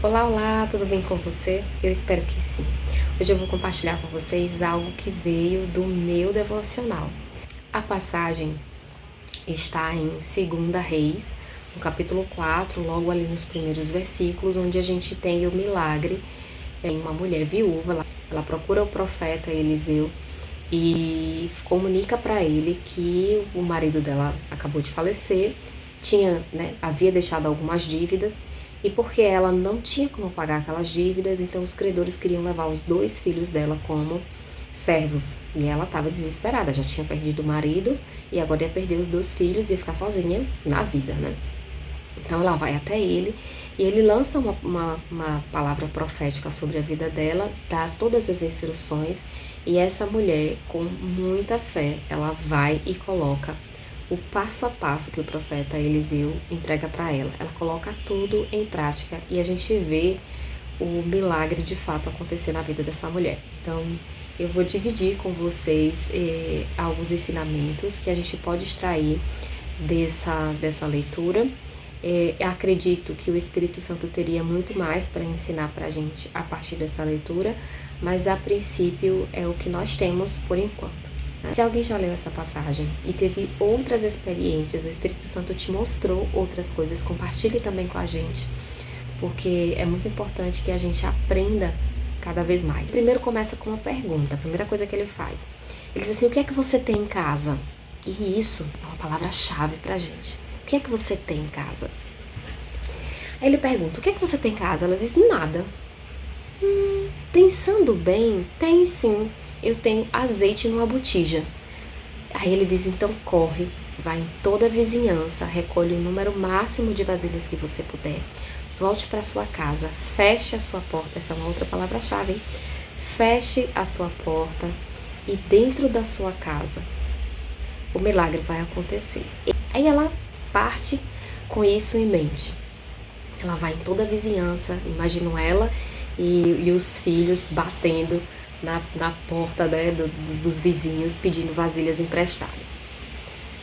Olá, olá, tudo bem com você? Eu espero que sim. Hoje eu vou compartilhar com vocês algo que veio do meu devocional. A passagem está em 2 Reis, no capítulo 4, logo ali nos primeiros versículos, onde a gente tem o milagre em uma mulher viúva. Ela procura o profeta Eliseu e comunica para ele que o marido dela acabou de falecer, havia deixado algumas dívidas, e porque ela não tinha como pagar aquelas dívidas, então os credores queriam levar os 2 filhos dela como servos. E ela estava desesperada, já tinha perdido o marido e agora ia perder os 2 filhos e ia ficar sozinha na vida, né? Então ela vai até ele e ele lança uma palavra profética sobre a vida dela, dá todas as instruções, e essa mulher, com muita fé, ela vai e coloca o passo a passo que o profeta Eliseu entrega para ela. Ela coloca tudo em prática e a gente vê o milagre de fato acontecer na vida dessa mulher. Então eu vou dividir com vocês alguns ensinamentos que a gente pode extrair dessa leitura. Acredito que o Espírito Santo teria muito mais para ensinar para a gente a partir dessa leitura, mas a princípio é o que nós temos por enquanto. Se alguém já leu essa passagem e teve outras experiências, o Espírito Santo te mostrou outras coisas, compartilhe também com a gente, porque é muito importante que a gente aprenda cada vez mais. Primeiro começa com uma pergunta, a primeira coisa que ele faz. Ele diz assim: o que é que você tem em casa? E isso é uma palavra-chave pra gente. O que é que você tem em casa? Aí ele pergunta: o que é que você tem em casa? Ela diz: nada. Pensando bem, tem sim. Eu tenho azeite numa botija. Aí ele diz: então corre, vai em toda a vizinhança, recolhe o número máximo de vasilhas que você puder, volte para sua casa, feche a sua porta. Essa é uma outra palavra-chave, hein? Feche a sua porta e dentro da sua casa o milagre vai acontecer. Aí ela parte com isso em mente. Ela vai em toda a vizinhança, imagino ela e os filhos batendo na porta, né, dos vizinhos, pedindo vasilhas emprestadas.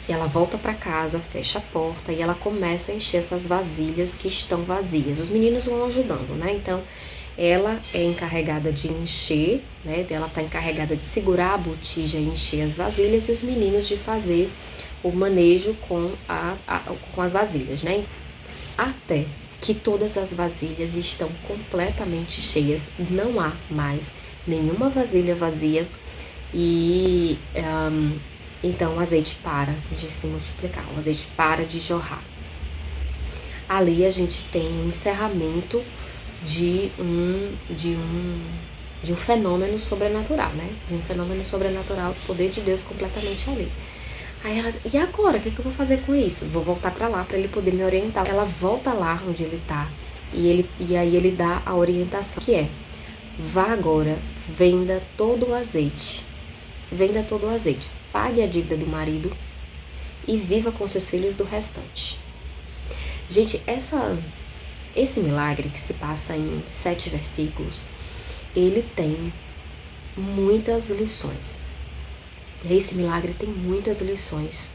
E ela volta para casa, fecha a porta e ela começa a encher essas vasilhas que estão vazias. Os meninos vão ajudando, né? Então ela é encarregada de encher, né? Ela está encarregada de segurar a botija e encher as vasilhas, e os meninos de fazer o manejo com as vasilhas, né? Até que todas as vasilhas estão completamente cheias, não há mais nenhuma vasilha vazia, e então o azeite para de se multiplicar, o azeite para de jorrar. Ali a gente tem um encerramento de um fenômeno sobrenatural, né? De um fenômeno sobrenatural, o poder de Deus completamente ali. Aí ela: e agora? O que eu vou fazer com isso? Vou voltar para lá para ele poder me orientar. Ela volta lá onde ele tá e aí ele dá a orientação, que é: vá agora, venda todo o azeite. Venda todo o azeite. Pague a dívida do marido e viva com seus filhos do restante. Gente, esse milagre, que se passa em 7 versículos, ele tem muitas lições. Esse milagre tem muitas lições.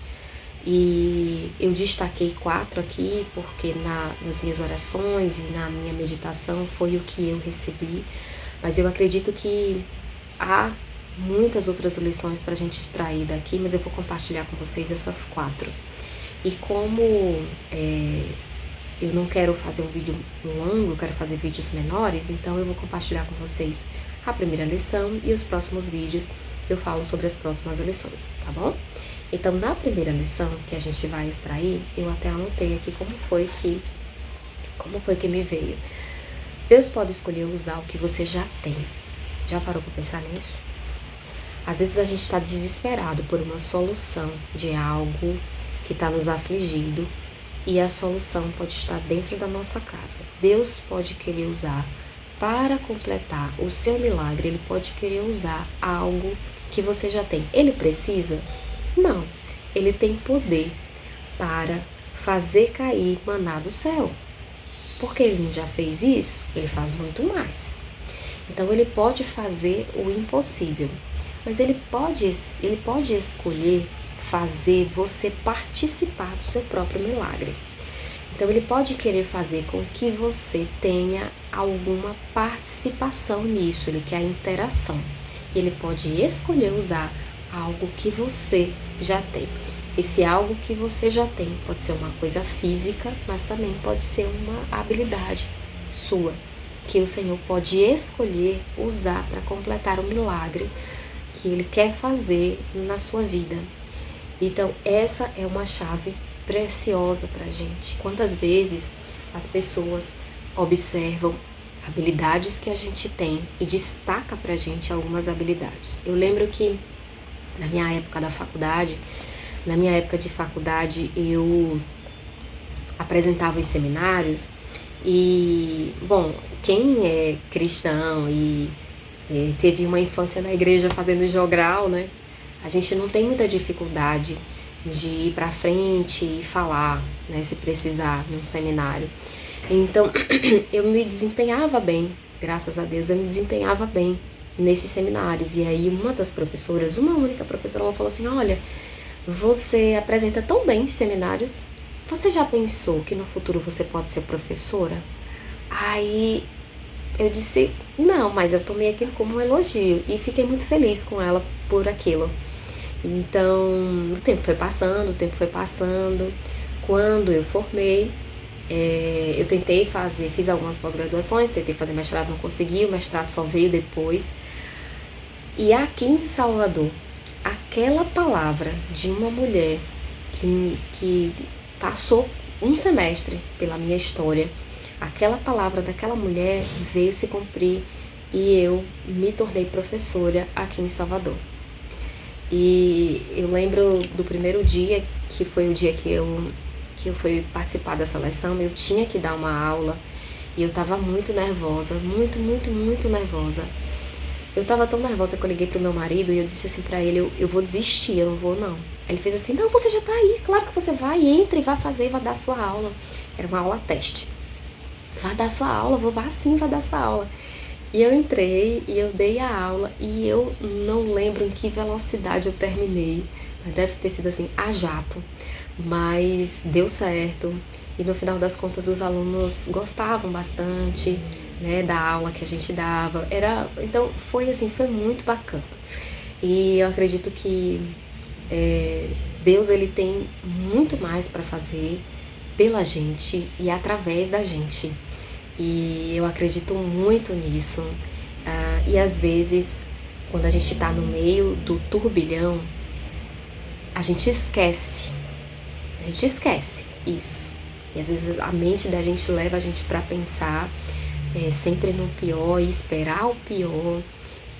E eu destaquei 4 aqui porque nas minhas orações e na minha meditação foi o que eu recebi. Mas eu acredito que há muitas outras lições para a gente extrair daqui, mas eu vou compartilhar com vocês essas 4. E como eu não quero fazer um vídeo longo, eu quero fazer vídeos menores, então eu vou compartilhar com vocês a primeira lição e os próximos vídeos eu falo sobre as próximas lições, tá bom? Então, na primeira lição que a gente vai extrair, eu até anotei aqui como foi que me veio. Deus pode escolher usar o que você já tem. Já parou para pensar nisso? Às vezes a gente está desesperado por uma solução de algo que está nos afligindo, e a solução pode estar dentro da nossa casa. Deus pode querer usar para completar o seu milagre, Ele pode querer usar algo que você já tem. Ele precisa? Não. Ele tem poder para fazer cair maná do céu. Porque Ele não já fez isso? Ele faz muito mais. Então Ele pode fazer o impossível, mas Ele pode escolher fazer você participar do seu próprio milagre. Então ele pode querer fazer com que você tenha alguma participação nisso, ele quer a interação. Ele pode escolher usar algo que você já tem. Esse algo que você já tem pode ser uma coisa física, mas também pode ser uma habilidade sua, que o Senhor pode escolher usar para completar o milagre que Ele quer fazer na sua vida. Então, essa é uma chave preciosa para a gente. Quantas vezes as pessoas observam habilidades que a gente tem e destaca para a gente algumas habilidades. Eu lembro que na minha época de faculdade, eu apresentava os seminários e, bom, quem é cristão e teve uma infância na igreja fazendo jogral, né? A gente não tem muita dificuldade de ir para frente e falar, né, se precisar, num seminário. Então, eu me desempenhava bem, graças a Deus, eu me desempenhava bem nesses seminários. E aí uma das professoras, uma única professora, ela falou assim, olha, você apresenta tão bem os seminários, você já pensou que no futuro você pode ser professora? Aí eu disse, não, mas eu tomei aquilo como um elogio e fiquei muito feliz com ela por aquilo. Então, o tempo foi passando. Quando eu formei, eu fiz algumas pós-graduações, tentei fazer mestrado, não consegui, o mestrado só veio depois. E aqui em Salvador, aquela palavra de uma mulher que passou um semestre pela minha história, aquela palavra daquela mulher veio se cumprir e eu me tornei professora aqui em Salvador. E eu lembro do primeiro dia, que foi o dia que eu fui participar dessa lição, eu tinha que dar uma aula e eu tava muito nervosa, muito nervosa. Eu tava tão nervosa que eu liguei pro meu marido e eu disse assim pra ele, eu vou desistir, eu não vou não. Aí ele fez assim, não, você já tá aí, claro que você vai, entra e vai fazer, vai dar sua aula. Era uma aula teste. Vai dar sua aula, vai dar sua aula. E eu entrei e eu dei a aula e eu não lembro em que velocidade eu terminei, mas deve ter sido assim, a jato. Mas deu certo e no final das contas os alunos gostavam bastante, né, da aula que a gente dava. Então foi assim, foi muito bacana. E eu acredito que Deus ele tem muito mais para fazer pela gente e através da gente. E eu acredito muito nisso. E às vezes, quando a gente está no meio do turbilhão, a gente esquece isso. E às vezes a mente da gente leva a gente para pensar sempre no pior e esperar o pior.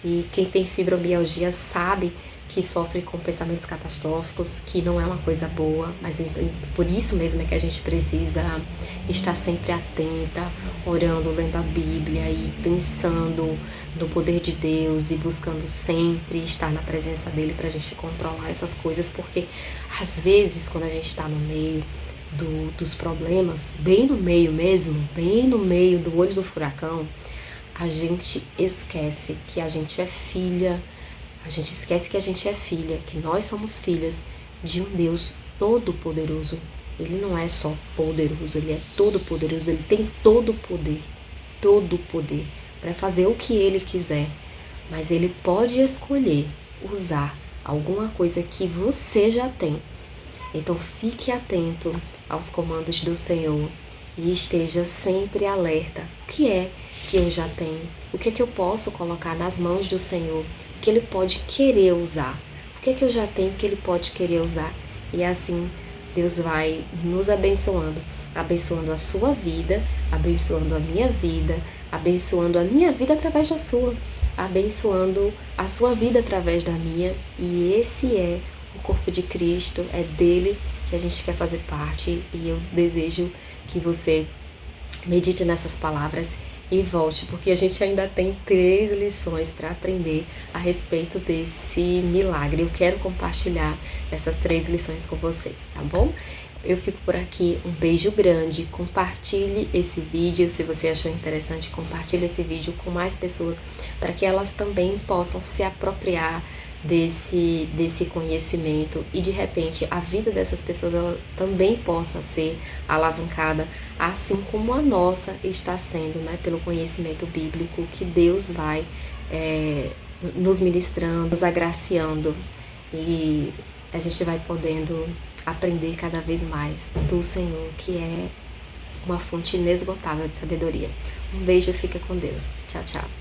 E quem tem fibromialgia sabe que sofre com pensamentos catastróficos, que não é uma coisa boa, mas então, por isso mesmo é que a gente precisa estar sempre atenta, orando, lendo a Bíblia e pensando no poder de Deus e buscando sempre estar na presença dele para a gente controlar essas coisas, porque às vezes quando a gente está no meio dos problemas, bem no meio mesmo, bem no meio do olho do furacão, a gente esquece que a gente é filha. A gente esquece que a gente é filha, que nós somos filhas de um Deus todo-poderoso. Ele não é só poderoso, ele é todo-poderoso, ele tem todo o poder para fazer o que ele quiser. Mas ele pode escolher usar alguma coisa que você já tem. Então fique atento aos comandos do Senhor e esteja sempre alerta. O que é que eu já tenho? O que é que eu posso colocar nas mãos do Senhor que ele pode querer usar? O que é que eu já tenho que ele pode querer usar? E assim Deus vai nos abençoando a sua vida, abençoando a minha vida através da sua, abençoando a sua vida através da minha. E esse é o corpo de Cristo, é dele que a gente quer fazer parte. E eu desejo que você medite nessas palavras e volte, porque a gente ainda tem 3 lições para aprender a respeito desse milagre. Eu quero compartilhar essas 3 lições com vocês, tá bom? Eu fico por aqui, um beijo grande, compartilhe esse vídeo, se você achou interessante, compartilhe esse vídeo com mais pessoas, para que elas também possam se apropriar desse conhecimento e de repente a vida dessas pessoas ela também possa ser alavancada, assim como a nossa está sendo, né, pelo conhecimento bíblico que Deus vai nos ministrando, nos agraciando, e a gente vai podendo aprender cada vez mais do Senhor, que é uma fonte inesgotável de sabedoria. Um beijo, fica com Deus. Tchau, tchau.